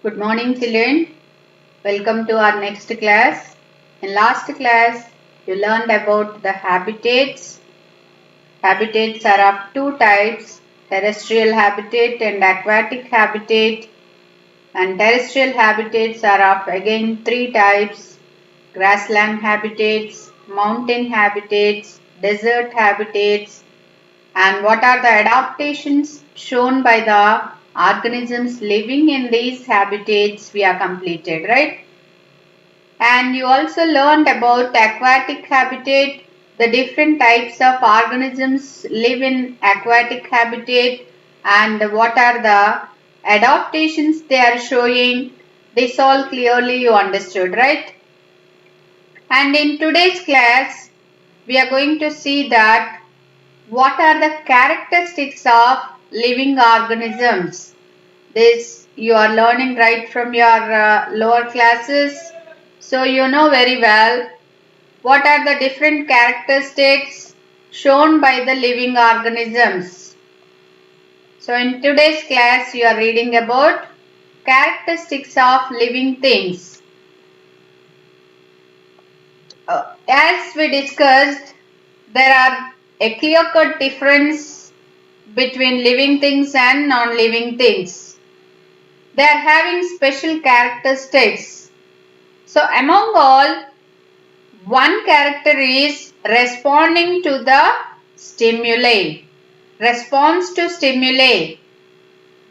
Good morning, children. Welcome to our next class. In last class, you learned about the habitats. Habitats are of two types, terrestrial habitat and aquatic habitat. And terrestrial habitats are of again three types, grassland habitats, mountain habitats, desert habitats. And what are the adaptations shown by the organisms living in these habitats we are completed, right? And you also learned about aquatic habitat, the different types of organisms live in aquatic habitat and what are the adaptations they are showing. This all clearly you understood, right? And in today's class, we are going to see that what are the characteristics of living organisms. This you are learning right from your lower classes. So you know very well what are the different characteristics shown by the living organisms. So in today's class you are reading about characteristics of living things. As we discussed, there are a clear-cut difference between living things and non-living things. They are having special characteristics. So among all, one character is responding to the stimuli. Response to stimuli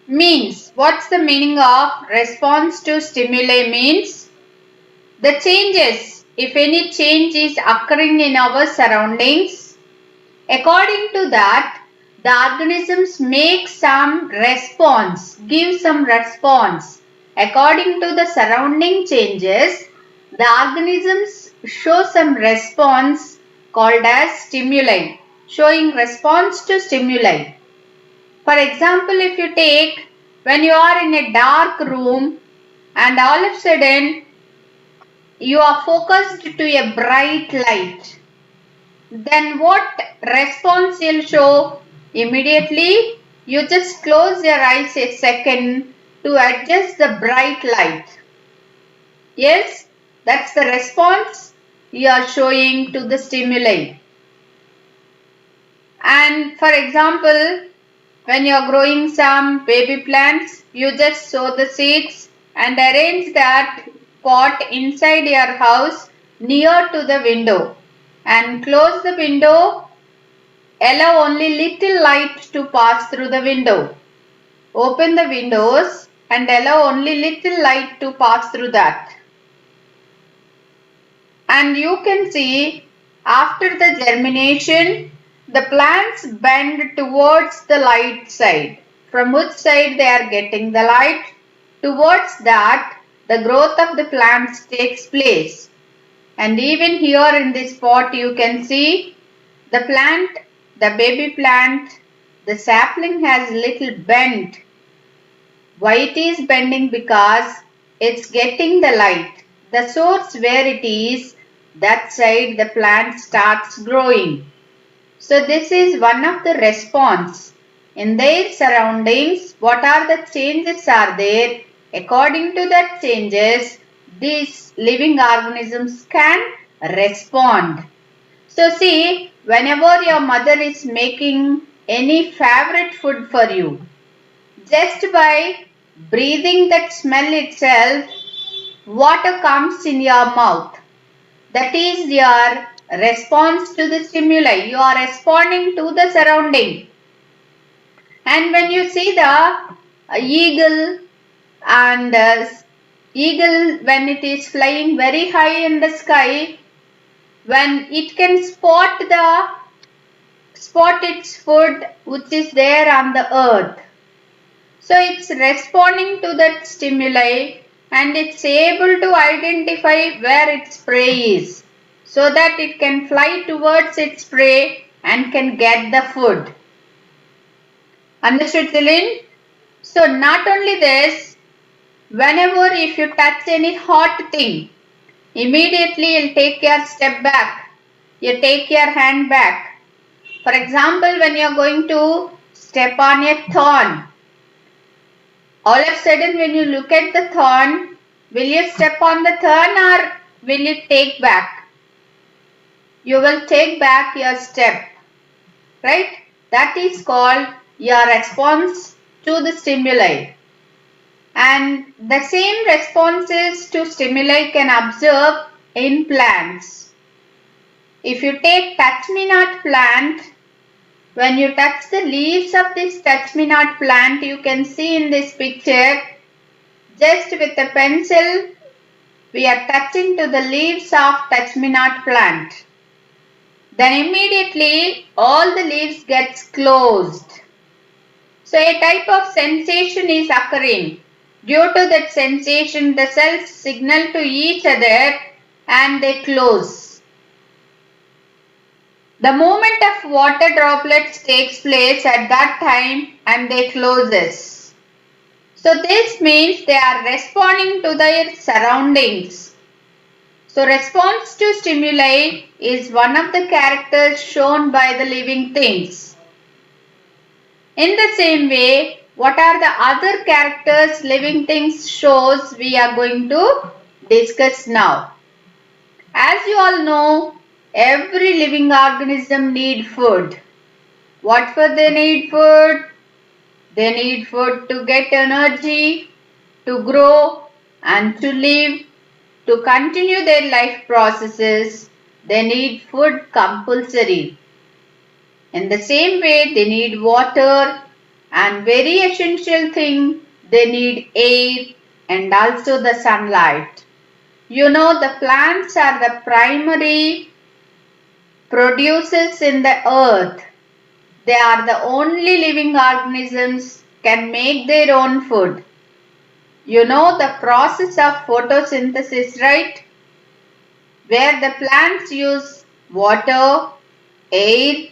means, what's the meaning of response to stimuli means? The changes, if any change is occurring in our surroundings, according to that, the organisms make some response, give some response. According to the surrounding changes, the organisms show some response called as stimuli, showing response to stimuli. For example, if you take when you are in a dark room and all of a sudden you are focused to a bright light, then what response you'll show? Immediately you just close your eyes a second to adjust the bright light. Yes, that's the response you are showing to the stimuli. And for example, when you are growing some baby plants, you just sow the seeds and arrange that pot inside your house near to the window and close the window. Allow only little light to pass through the window. Open the windows and allow only little light to pass through that. And you can see after the germination, the plants bend towards the light side. From which side they are getting the light? Towards that, the growth of the plants takes place. And even here in this pot you can see the plant, the baby plant, the sapling has little bent. Why it is bending? Because it's getting the light. The source where it is, that side the plant starts growing. So this is one of the response. In their surroundings, what are the changes are there? According to that changes, these living organisms can respond. So see, whenever your mother is making any favorite food for you, just by breathing that smell itself, water comes in your mouth. That is your response to the stimuli. You are responding to the surrounding. And when you see the eagle and eagle when it is flying very high in the sky, when it can spot its food which is there on the earth. So it's responding to that stimuli and it's able to identify where its prey is so that it can fly towards its prey and can get the food. Understood, children? So not only this, whenever if you touch any hot thing, immediately you'll take your step back. You take your hand back. For example, when you're going to step on a thorn, All of a sudden when you look at the thorn, will you step on the thorn or will you take back? You will take back your step, right? That is called your response to the stimuli. And the same responses to stimuli can observe in plants. If you take touch-me-not plant, when you touch the leaves of this touch-me-not plant, you can see in this picture, just with a pencil, we are touching to the leaves of touch-me-not plant. Then immediately all the leaves gets closed. So a type of sensation is occurring. Due to that sensation, the cells signal to each other and they close. The movement of water droplets takes place at that time and they closes. So this means they are responding to their surroundings. So response to stimuli is one of the characters shown by the living things. In the same way, what are the other characters living things shows we are going to discuss now. As you all know, every living organism need food. What for they need food? They need food to get energy, to grow and to live, to continue their life processes. They need food compulsory. In the same way, they need water and very essential thing, they need air and also the sunlight. You know, the plants are the primary producers in the earth. They are the only living organisms can make their own food. You know the process of photosynthesis, right? Where the plants use water, air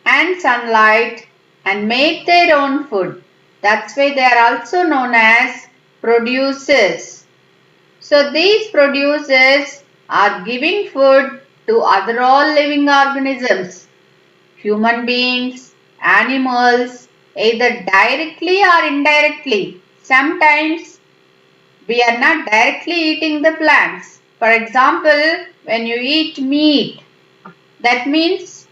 and sunlight and make their own food. That's why they are also known as producers. So these producers are giving food to other all living organisms, human beings, animals, either directly or indirectly. Sometimes we are not directly eating the plants. For example, when you eat meat, that means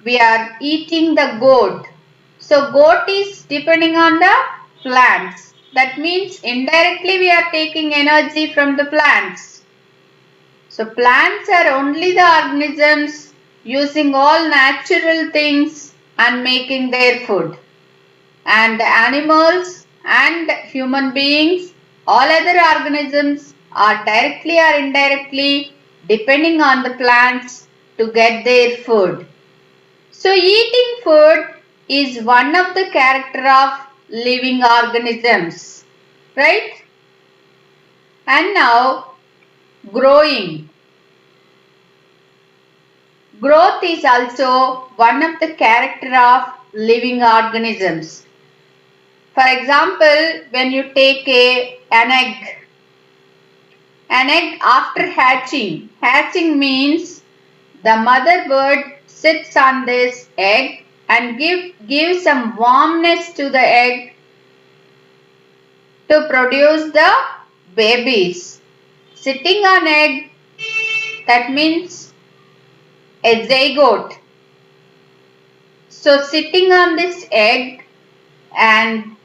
we are eating the goat. So goat is depending on the plants. That means indirectly we are taking energy from the plants. So plants are only the organisms using all natural things and making their food. And the animals and human beings, all other organisms are directly or indirectly depending on the plants to get their food. So eating food is one of the character of living organisms, right? And now growing. Growth is also one of the character of living organisms. For example, when you take an egg after hatching means the mother bird sits on this egg and give some warmness to the egg to produce the babies. Sitting on egg, that means a zygote. So sitting on this egg and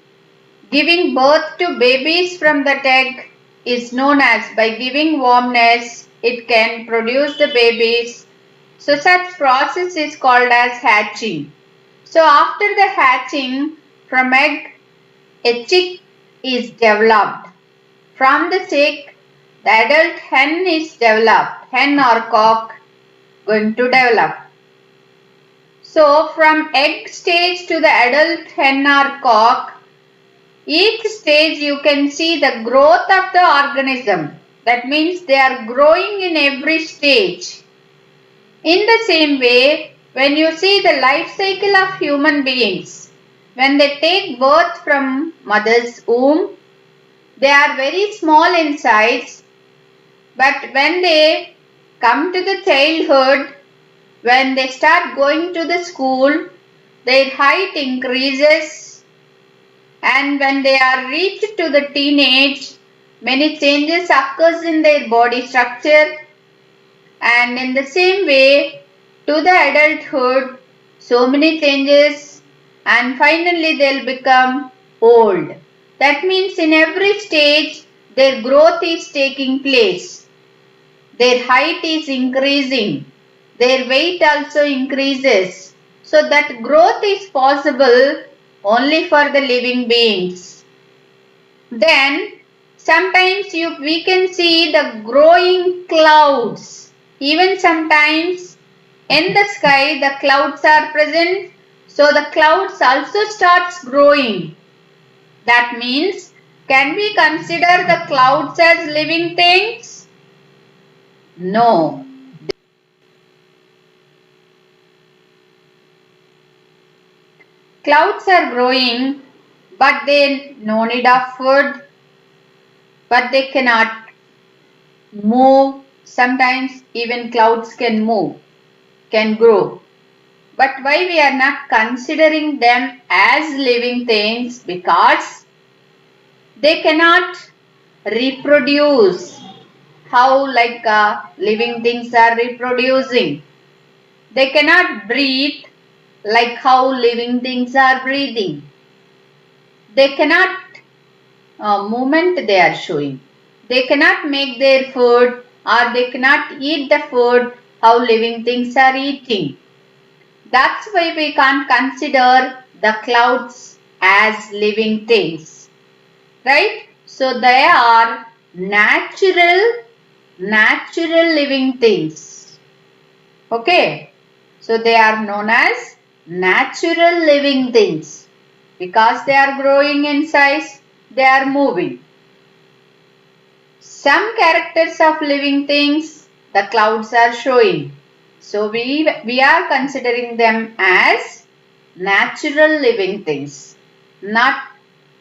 giving birth to babies from that egg is known as, by giving warmness, it can produce the babies. So such process is called as hatching. So after the hatching from egg, a chick is developed. From the chick, the adult hen is developed. Hen or cock going to develop. So from egg stage to the adult hen or cock, each stage you can see the growth of the organism. That means they are growing in every stage. In the same way, when you see the life cycle of human beings, when they take birth from mother's womb, they are very small in size, but when they come to the childhood, when they start going to the school, their height increases And when they are reached to the teenage, many changes occurs in their body structure, and in the same way to the adulthood, so many changes, and finally they'll become old. That means in every stage their growth is taking place. Their height is increasing. Their weight also increases. So that growth is possible only for the living beings. Then sometimes we can see the growing clouds. Even sometimes in the sky the clouds are present. So the clouds also starts growing. That means, can we consider the clouds as living things? No. Clouds are growing, but they no need of food, but they cannot move. Sometimes even clouds can move, can grow. But why we are not considering them as living things? Because they cannot reproduce. How like living things are reproducing. They cannot breathe like how living things are breathing. They cannot movement they are showing. They cannot make their food or they cannot eat the food how living things are eating. That's why we can't consider the clouds as living things. Right? So they are natural living things. Okay? So they are known as natural living things. Because they are growing in size, they are moving. Some characters of living things the clouds are showing. So we are considering them as natural living things. Not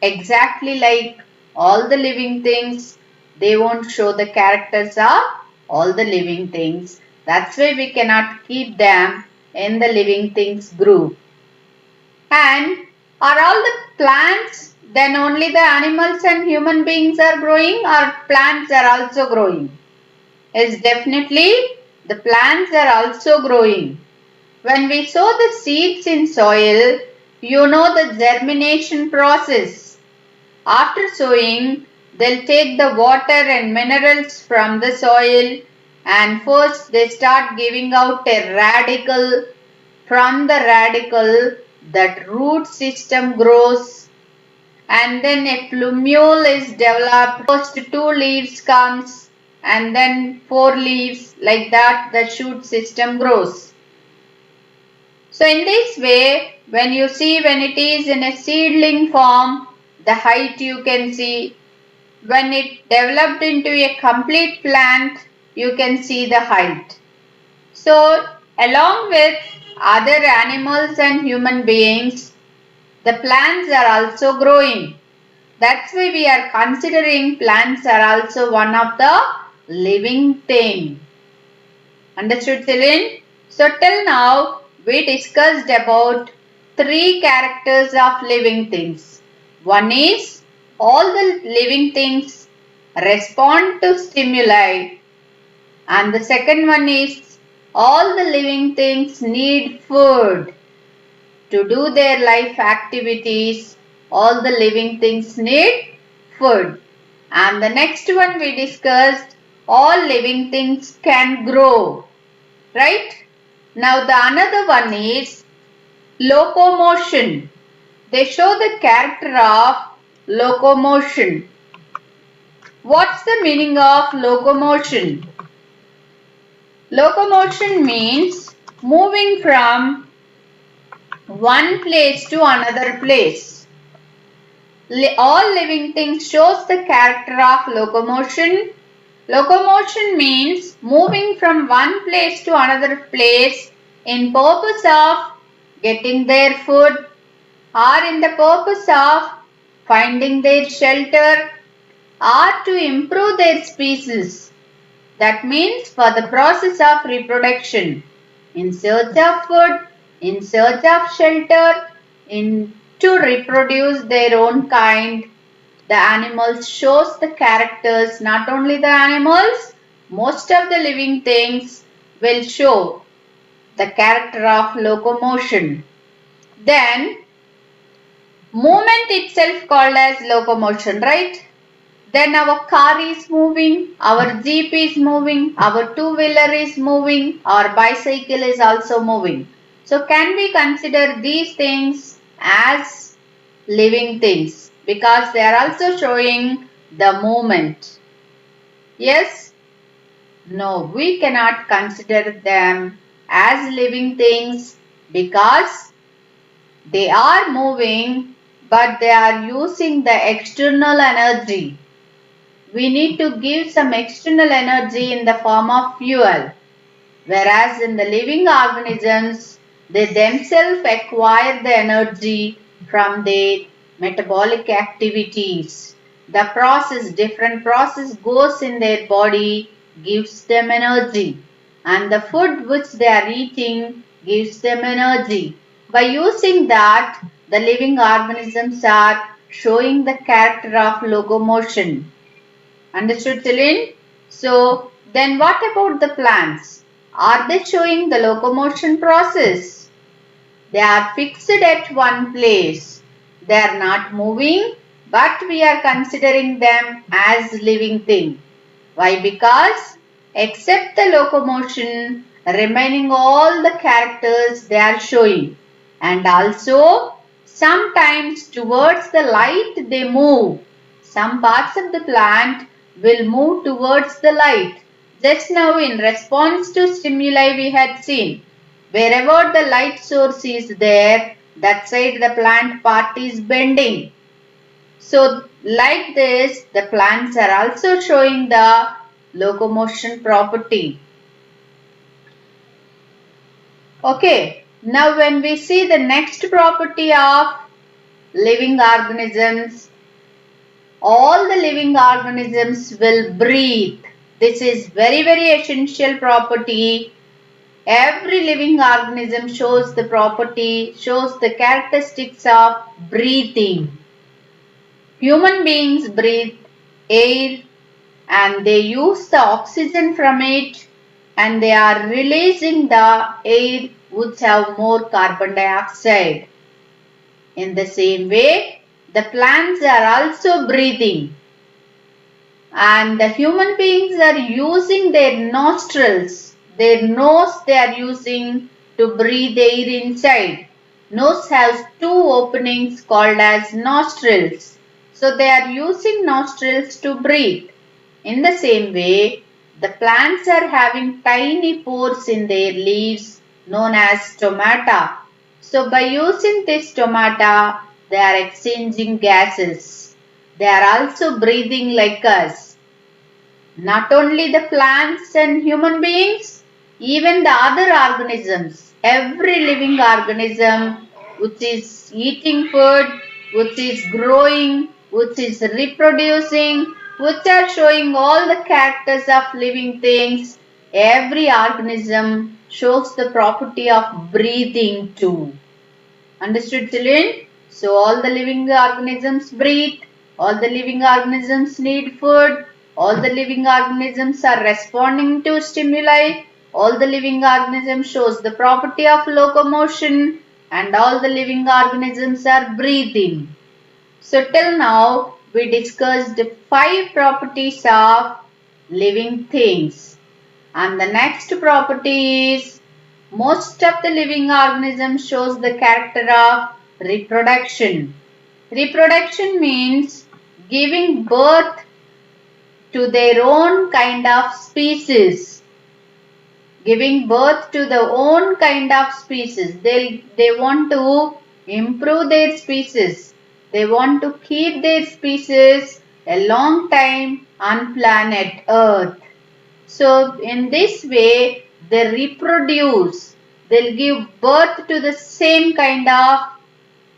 exactly like all the living things. They won't show the characters of all the living things. That's why we cannot keep them in the living things group. And are all the plants, then only the animals and human beings are growing, or plants are also growing? Yes, definitely the plants are also growing. When we sow the seeds in soil, you know the germination process. After sowing, they'll take the water and minerals from the soil, and first they start giving out a radicle. From the radicle, that root system grows, and then a plumule is developed. First 2 leaves comes, and then 4 leaves, like that the shoot system grows. So in this way, when it is in a seedling form, the height you can see. When it developed into a complete plant, you can see the height. So along with other animals and human beings, the plants are also growing. That's why we are considering plants are also one of the living thing. Understood, children? So till now we discussed about 3 characters of living things. One is all the living things respond to stimuli, and the second one is all the living things need food to do their life activities. All the living things need food. And the next one we discussed, all living things can grow. Right? Now the another one is locomotion. They show the character of locomotion. What's the meaning of locomotion? Locomotion means moving from one place to another place. All living things shows the character of locomotion. Locomotion means moving from one place to another place in purpose of getting their food or in the purpose of finding their shelter or to improve their species. That means for the process of reproduction, in search of food, in search of shelter, in to reproduce their own kind. The animals shows the characters, not only the animals, most of the living things will show the character of locomotion. Then movement itself called as locomotion, right? Then our car is moving, our jeep is moving, our two-wheeler is moving, our bicycle is also moving. So can we consider these things as living things? Because they are also showing the movement. Yes? No, we cannot consider them as living things because they are moving, but they are using the external energy. We need to give some external energy in the form of fuel. Whereas in the living organisms, they themselves acquire the energy from their metabolic activities. The process, different process goes in their body, gives them energy. And the food which they are eating gives them energy. By using that, the living organisms are showing the character of locomotion. Understood, children? So, then what about the plants? Are they showing the locomotion process? They are fixed at one place. They are not moving, but we are considering them as living thing. Why? Because except the locomotion, remaining all the characters they are showing. And also, sometimes towards the light they move. Some parts of the plant will move towards the light. Just now in response to stimuli we had seen, wherever the light source is there, that side the plant part is bending. So like this, the plants are also showing the locomotion property. Okay, now when we see the next property of living organisms, all the living organisms will breathe. This is very essential property. Every living organism shows the property, shows the characteristics of breathing. Human beings breathe air and they use the oxygen from it and they are releasing the air which have more carbon dioxide. In the same way, the plants are also breathing and the human beings are using their nostrils, their nose they are using to breathe air inside. Nose has two openings called as nostrils. So they are using nostrils to breathe. In the same way, the plants are having tiny pores in their leaves known as stomata. So by using this stomata, they are exchanging gases. They are also breathing like us. Not only the plants and human beings, even the other organisms, every living organism which is eating food, which is growing, which is reproducing, which are showing all the characters of living things, every organism shows the property of breathing too. Understood, children? So all the living organisms breathe, all the living organisms need food, all the living organisms are responding to stimuli, all the living organism shows the property of locomotion, and all the living organisms are breathing. So till now we discussed 5 properties of living things. And the next property is most of the living organisms shows the character of reproduction. Reproduction means giving birth to their own kind of species. Giving birth to their own kind of species. They want to improve their species. They want to keep their species a long time on planet Earth. So in this way, they reproduce. They'll give birth to the same kind of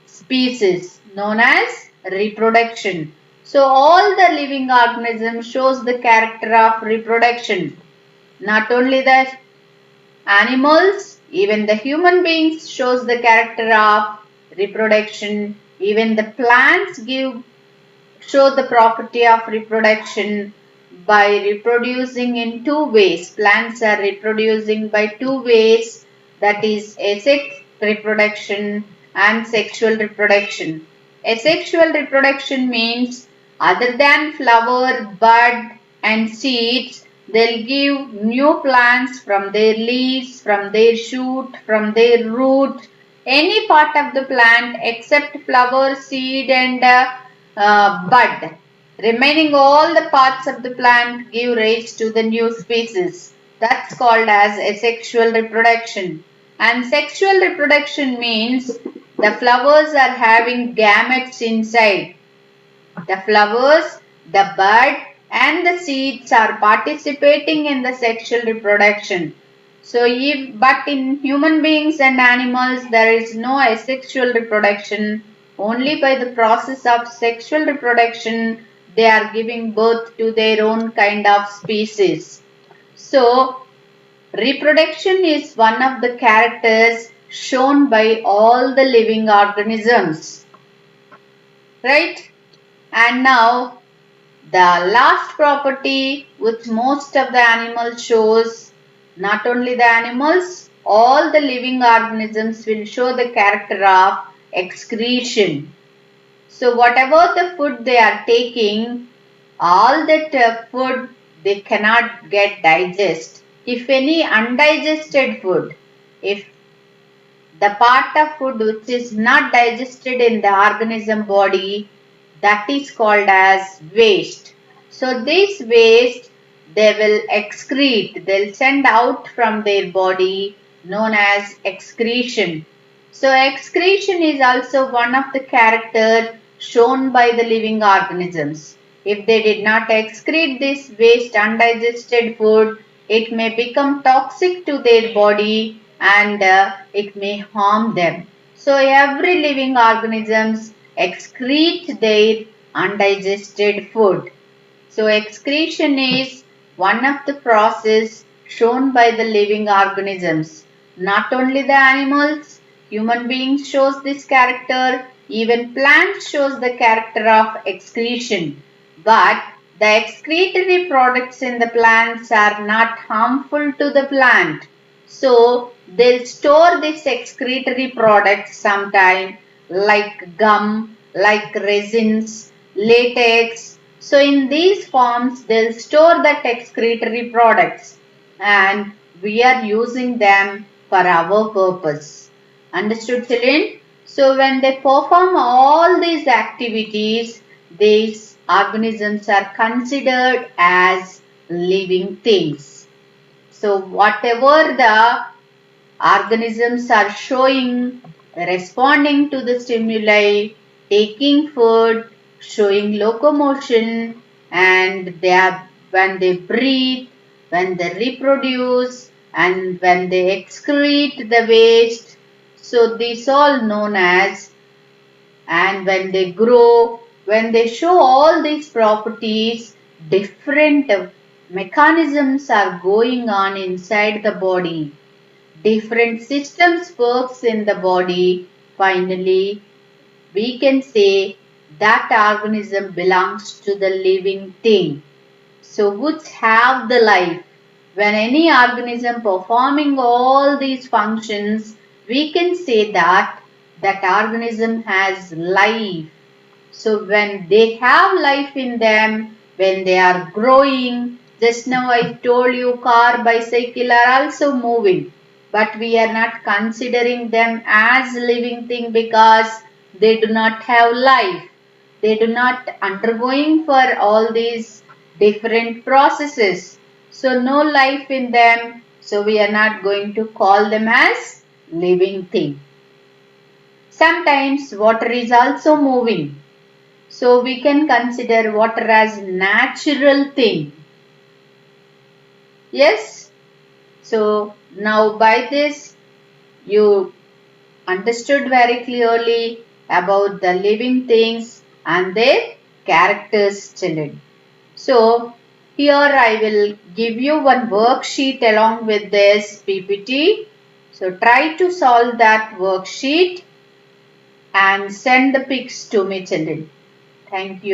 species known as reproduction. So all the living organisms shows the character of reproduction. Not only the animals, even the human beings shows the character of reproduction. Even the plants show the property of reproduction by reproducing in two ways. Plants are reproducing by two ways, that is asexual reproduction and sexual reproduction. Asexual reproduction means other than flower, bud and seeds, they'll give new plants from their leaves, from their shoot, from their root, any part of the plant except flower, seed and bud. Remaining all the parts of the plant give rise to the new species. That's called as asexual reproduction. And sexual reproduction means the flowers are having gametes inside. The flowers, the bud and the seeds are participating in the sexual reproduction. But in human beings and animals there is no asexual reproduction. Only by the process of sexual reproduction they are giving birth to their own kind of species. So reproduction is one of the characters shown by all the living organisms. Right? And now the last property which most of the animals shows, not only the animals, all the living organisms will show the character of excretion. So whatever the food they are taking, all that food they cannot get digest. If any undigested food, if the part of food which is not digested in the organism body, that is called as waste. So this waste they will excrete, they'll send out from their body, known as excretion. So excretion is also one of the characters shown by the living organisms. If they did not excrete this waste undigested food, it may become toxic to their body and it may harm them. So every living organisms excrete their undigested food. So excretion is one of the process shown by the living organisms. Not only the animals, human beings shows this character, even plants shows the character of excretion. But the excretory products in the plants are not harmful to the plant. So they'll store this excretory products sometime like gum, like resins, latex. So in these forms they'll store that excretory products and we are using them for our purpose. Understood, children? So when they perform all these activities, these organisms are considered as living things. So whatever the organisms are showing, responding to the stimuli, taking food, showing locomotion, and when they breathe, when they reproduce, and when they excrete the waste. So these all known as, and when they grow, when they show all these properties, different mechanisms are going on inside the body. Different systems works in the body. Finally, we can say that organism belongs to the living thing. So which have the life. When any organism performing all these functions, we can say that that organism has life. So when they have life in them, when they are growing, just now I told you car, bicycle are also moving. But we are not considering them as living thing because they do not have life. They do not undergoing for all these different processes. So no life in them. So we are not going to call them as living thing. Sometimes water is also moving. So we can consider water as natural thing. Yes? So now by this you understood very clearly about the living things and their characters, children. So here I will give you one worksheet along with this PPT. So try to solve that worksheet and send the pics to me, children. Thank you.